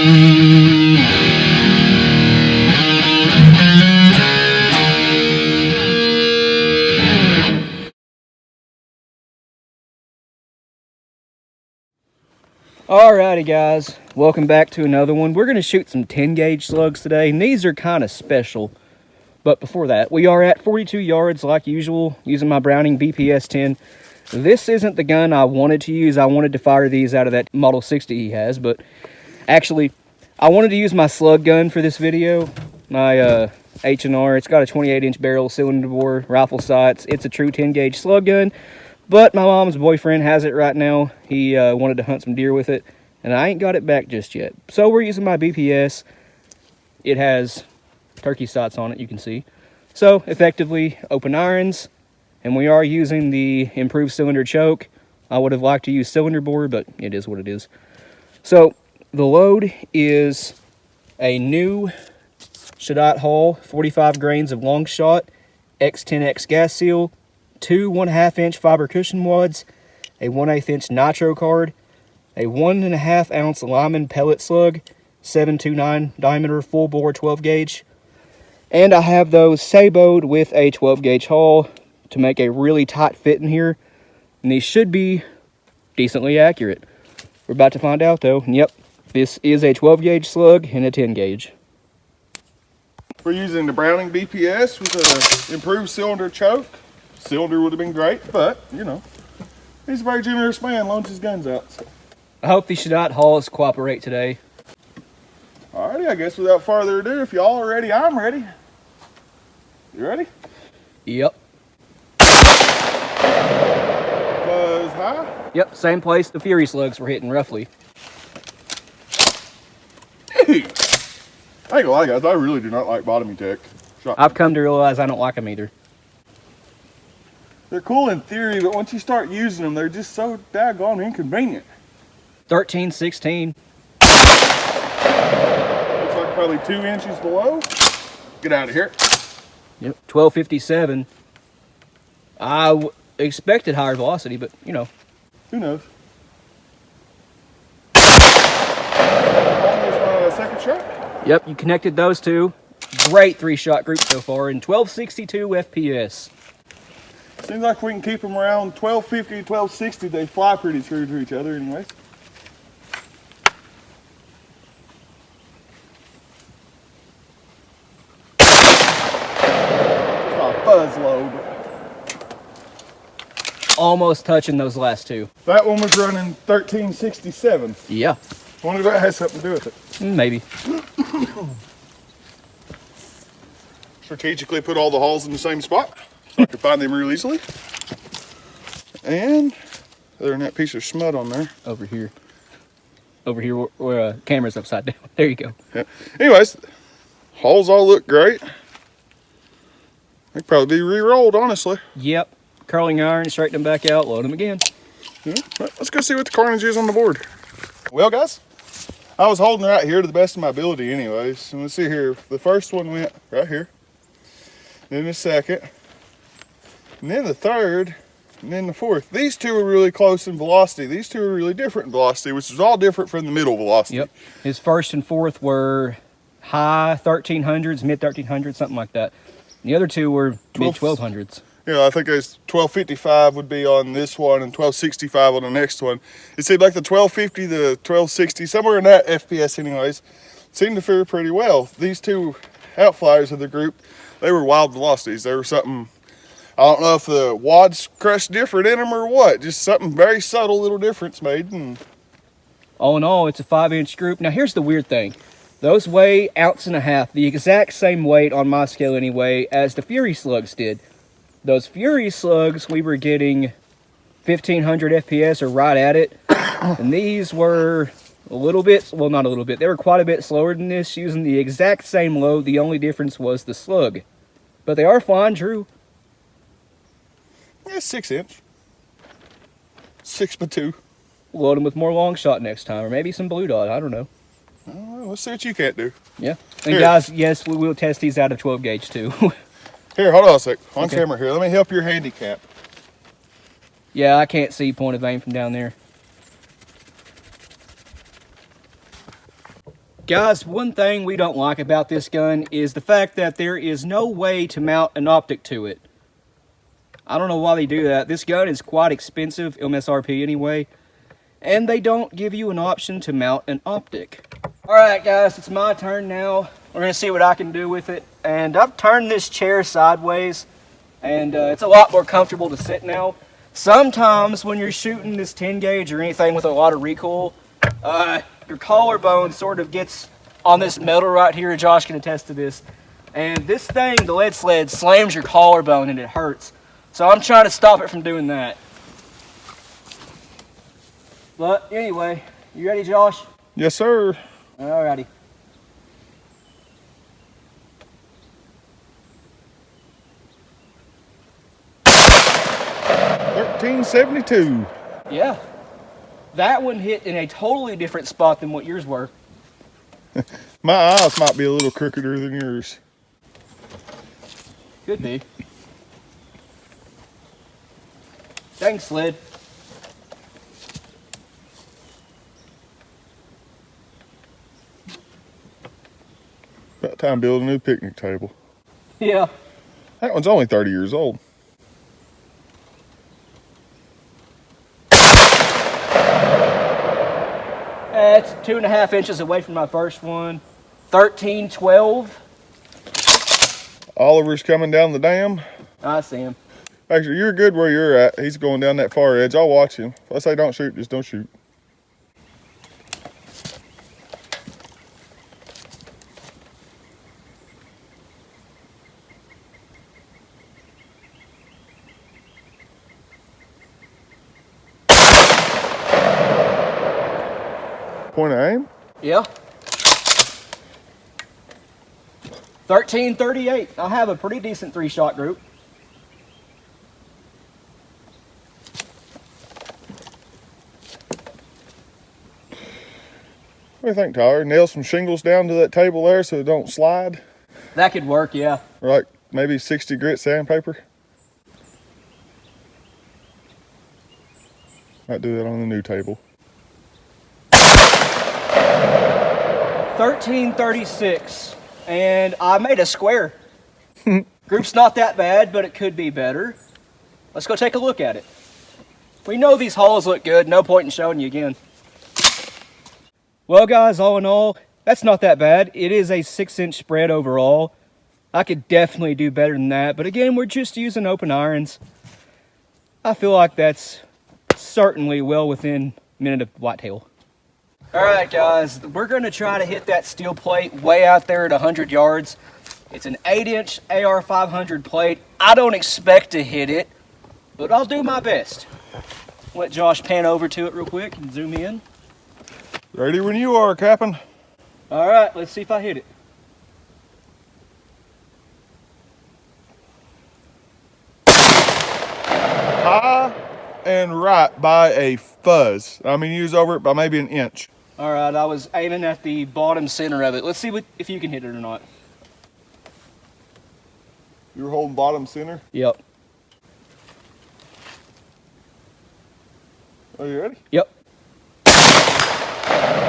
Alrighty guys, welcome back to another one. We're going to shoot some 10 gauge slugs today, and these are kind of special. But before that, we are at 42 yards like usual, using my Browning BPS 10. This isn't the gun I wanted to use. I wanted to fire these out of that Model 60 he has, but actually, I wanted to use my slug gun for this video. My H&R, it's got a 28-inch barrel, cylinder bore, rifle sights. It's a true 10 gauge slug gun. But my mom's boyfriend has it right now. He wanted to hunt some deer with it, and I ain't got it back just yet. So we're using my BPS. It has turkey sights on it, you can see. So effectively open irons, and we are using the improved cylinder choke. I would have liked to use cylinder bore, but it is what it is. So the load is a new Sabot Hall 45 grains of long shot, X10X gas seal, 2 1/2-inch fiber cushion wads, a 1/8 inch nitro card, a 1.5 ounce Lyman pellet slug, 729 diameter full bore 12 gauge, and I have those Sabot with a 12 gauge haul to make a really tight fit in here, and these should be decently accurate. We're about to find out though. And yep, this is a 12 gauge slug and a 10 gauge. We're using the Browning BPS with an improved cylinder choke. Cylinder would have been great, but you know, he's a very generous man, loans his guns out. So. I hope these Sabot Halls cooperate today. Alrighty, I guess without further ado, if y'all are ready, I'm ready. You ready? Yep. Buzz high? Yep, same place the Fury slugs were hitting roughly. Hey, I ain't gonna lie guys, I really do not like bottoming tech. I've come to realize I don't like them either. They're cool in theory, but once you start using them, they're just so daggone inconvenient. 13-16. Looks like probably 2 inches below. Get out of here. Yep, 1257. I expected higher velocity, but you know. Who knows? Almost my second shot. Yep, you connected those two. Great 3-shot group so far in 1262 FPS. Seems like we can keep them around 1250, 1260. They fly pretty true to each other anyways. Fuzz low, but almost touching those last two. that one was running 1367. Yeah. I wonder if that has something to do with it. Maybe. Strategically put all the holes in the same spot so I can find them real easily. And other than that piece of smut on there. Over here. Over here where camera's upside down. There you go. Yeah. Anyways, holes all look great. They could probably be re-rolled, honestly. Yep. Curling iron, straighten them back out, load them again. Yeah. Let's go see what the carnage is on the board. Well, guys, I was holding right here to the best of my ability anyways. And let's see here. The first one went right here. Then the second. And then the third. And then the fourth. These two are really close in velocity. These two are really different in velocity, which is all different from the middle velocity. Yep. His first and fourth were high 1300s, mid 1300s, something like that. And the other two were mid 1200s. Yeah, I think it's 1255 would be on this one and 1265 on the next one. It seemed like the 1250, the 1260, somewhere in that FPS anyways, seemed to fare pretty well. These two outflyers of the group, they were wild velocities. They were something, I don't know if the wads crushed different in them or what, just something very subtle little difference made. And all in all, it's a 5-inch group. Now here's the weird thing. Those weigh 1.5 ounces, the exact same weight on my scale anyway as the Fury slugs did. Those Fury slugs, we were getting 1500 FPS or right at it. And these were a little bit, well not a little bit, they were quite a bit slower than this, using the exact same load. The only difference was the slug. But they are flying true. yeah, 6 inch. 6x2. We'll load them with more long shot next time, or maybe some blue dot, I don't know. Well, let's see what you can't do. Yeah. And Here. guys, yes, we will test these out of 12 gauge too. Here, hold on a sec. On Okay. camera here. Let me help your handicap. Yeah, I can't see point of aim from down there. Guys, one thing we don't like about this gun is the fact that there is no way to mount an optic to it. I don't know why they do that. This gun is quite expensive, MSRP anyway, and they don't give you an option to mount an optic. Alright guys, it's my turn now. We're going to see what I can do with it. And I've turned this chair sideways, and it's a lot more comfortable to sit now. Sometimes when you're shooting this 10 gauge or anything with a lot of recoil, your collarbone sort of gets on this metal right here. Josh can attest to this. And this thing, the lead sled, slams your collarbone and it hurts. So I'm trying to stop it from doing that. But anyway, you ready, Josh? Yes, sir. Alrighty. $13.72. Yeah. That one hit in a totally different spot than what yours were. My eyes might be a little crookeder than yours. Could be. Dang sled. About time to build a new picnic table. Yeah. That one's only 30 years old. It's 2.5 inches away from my first one. 13-12. Oliver's coming down the dam. I see him. Actually, you're good where you're at. He's going down that far edge. I'll watch him. If I say don't shoot, just don't shoot. Point of aim? Yeah. 13-38. I have a pretty decent 3-shot group. What do you think, Tyler? Nail some shingles down to that table there so it don't slide? That could work, yeah. Or like maybe 60 grit sandpaper? Might do that on the new table. 13-36. And I made a square. Group's not that bad, but it could be better. Let's go take a look at it. We know these holes look good. No point in showing you again. Well, guys, all in all, that's not that bad. It is a 6-inch spread overall. I could definitely do better than that. But again, we're just using open irons. I feel like that's certainly well within a minute of whitetail. All right, guys, we're going to try to hit that steel plate way out there at 100 yards. It's an 8-inch AR 500 plate. I don't expect to hit it, but I'll do my best. Let Josh pan over to it real quick and zoom in. Ready when you are, Captain. All right, let's see if I hit it. High and right by a fuzz. I mean, you was over it by maybe an inch. All right, I was aiming at the bottom center of it. Let's see if you can hit it or not. You were holding bottom center? Yep. Are you ready? Yep.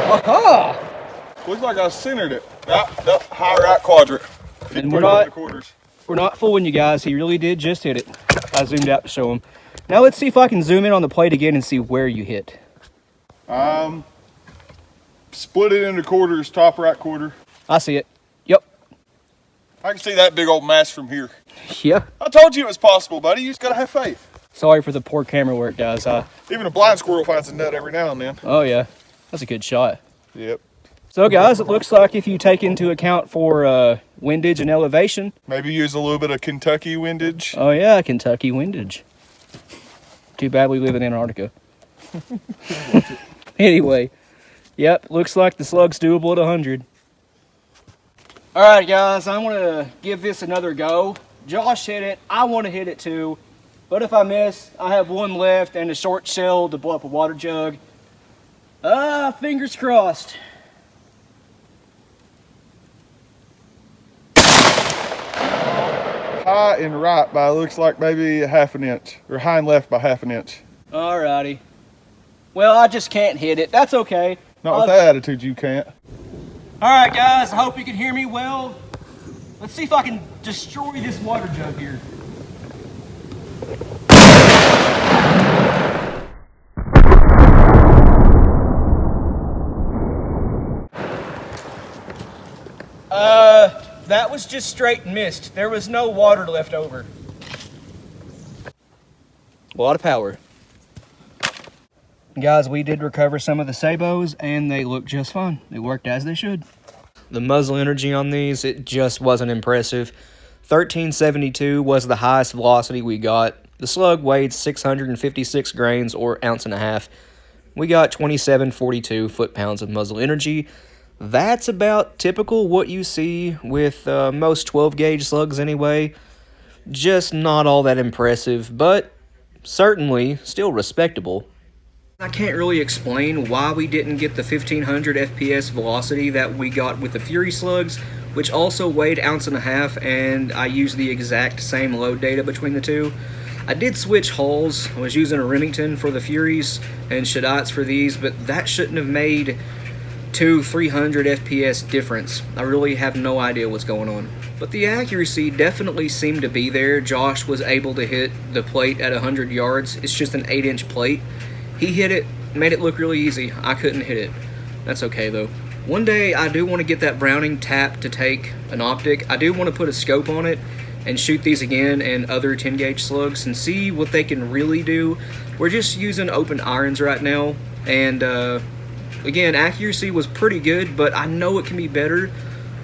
Aha! Looks like I centered it. Yep, high right quadrant. And we're not fooling you guys. He really did just hit it. I zoomed out to show him. Now let's see if I can zoom in on the plate again and see where you hit. Split it into quarters, top right quarter. I see it. Yep. I can see that big old mass from here. Yeah. I told you it was possible, buddy. You just gotta have faith. Sorry for the poor camera work, guys. Even a blind squirrel finds a nut every now and then. Oh yeah, that's a good shot. Yep. So guys, it looks like if you take into account for windage and elevation. Maybe use a little bit of Kentucky windage. Oh yeah, Kentucky windage. Too bad we live in Antarctica. Anyway, yep, looks like the slug's doable at 100. All right, guys, I'm gonna give this another go. Josh hit it. I want to hit it too. But if I miss, I have one left and a short shell to blow up a water jug. Fingers crossed. High and right by looks like maybe a half an inch, or high and left by half an inch. Alrighty. Well, I just can't hit it. That's okay. Not with that attitude, you can't. All right, guys, I hope you can hear me well. Let's see if I can destroy this water jug here. That was just straight mist. There was no water left over. A lot of power. Guys, we did recover some of the Sabots, and they look just fine. They worked as they should. The muzzle energy on these, it just wasn't impressive. 1372 was the highest velocity we got. The slug weighed 656 grains, or ounce and a half. We got 2742 foot-pounds of muzzle energy. That's about typical what you see with most 12-gauge slugs anyway. Just not all that impressive, but certainly still respectable. I can't really explain why we didn't get the 1500 FPS velocity that we got with the Fury slugs, which also weighed ounce and a half, and I used the exact same load data between the two. I did switch hulls. I was using a Remington for the Furies and Shadats for these, but that shouldn't have made 200-300 FPS difference. I really have no idea what's going on. But the accuracy definitely seemed to be there. Josh was able to hit the plate at 100 yards. It's just an 8-inch plate. He hit it, made it look really easy. I couldn't hit it. That's okay though. One day I do want to get that Browning tap to take an optic. I do want to put a scope on it and shoot these again and other 10-gauge slugs and see what they can really do. We're just using open irons right now, and again, accuracy was pretty good, but I know it can be better.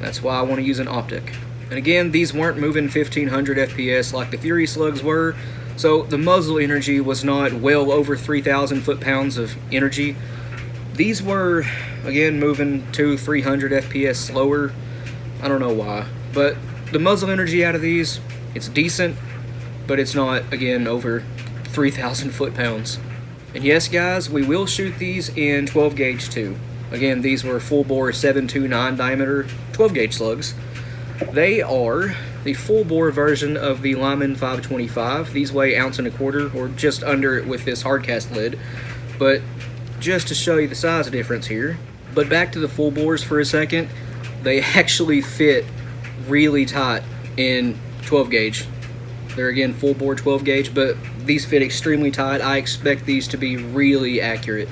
That's why I want to use an optic. And again, these weren't moving 1500 FPS like the Fury slugs were, so the muzzle energy was not well over 3,000 foot-pounds of energy. These were, again, moving 200-300 FPS slower. I don't know why, but the muzzle energy out of these, it's decent, but it's not, again, over 3,000 foot-pounds. And yes, guys, we will shoot these in 12-gauge too. Again, these were full-bore 729 diameter 12-gauge slugs. They are the full-bore version of the Lyman 525. These weigh ounce and a quarter, or just under it with this hardcast lid. But just to show you the size difference here. But back to the full bores for a second. They actually fit really tight in 12-gauge. They're again full-bore 12-gauge, but these fit extremely tight. I expect these to be really accurate.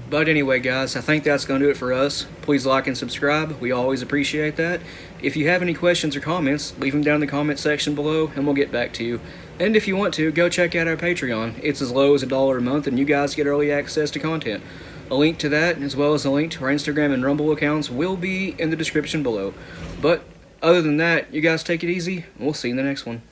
But anyway, guys, I think that's going to do it for us. Please like and subscribe. We always appreciate that. If you have any questions or comments, leave them down in the comment section below, and we'll get back to you. And if you want to, go check out our Patreon. It's as low as $1 a month, and you guys get early access to content. A link to that, as well as a link to our Instagram and Rumble accounts, will be in the description below. But other than that, you guys take it easy, and we'll see you in the next one.